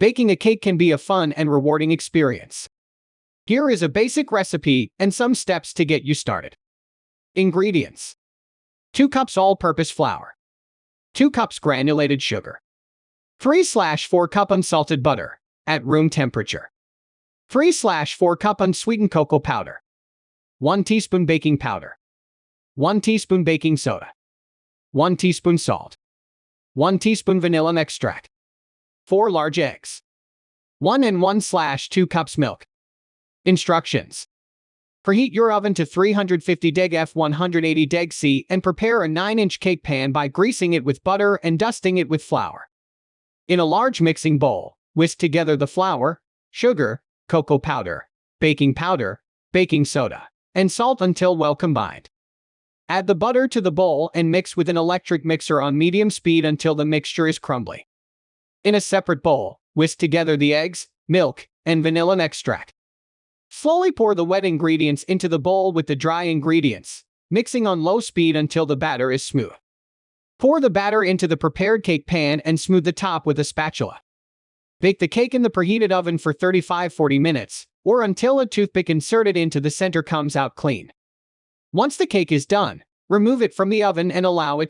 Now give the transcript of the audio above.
Baking a cake can be a fun and rewarding experience. Here is a basic recipe and some steps to get you started. Ingredients: 2 cups all-purpose flour, 2 cups granulated sugar, 3/4 cup unsalted butter at room temperature, 3/4 cup unsweetened cocoa powder, 1 teaspoon baking powder, 1 teaspoon baking soda, 1 teaspoon salt, 1 teaspoon vanilla extract, 4 large eggs, 1 and 1/2 cups milk. Instructions: preheat your oven to 350 deg F 180 deg C and prepare a 9-inch cake pan by greasing it with butter and dusting it with flour. In a large mixing bowl, whisk together the flour, sugar, cocoa powder, baking soda, and salt until well combined. Add the butter to the bowl and mix with an electric mixer on medium speed until the mixture is crumbly. In a separate bowl, whisk together the eggs, milk, and vanilla extract. Slowly pour the wet ingredients into the bowl with the dry ingredients, mixing on low speed until the batter is smooth. Pour the batter into the prepared cake pan and smooth the top with a spatula. Bake the cake in the preheated oven for 35–40 minutes, or until a toothpick inserted into the center comes out clean. Once the cake is done, remove it from the oven and allow it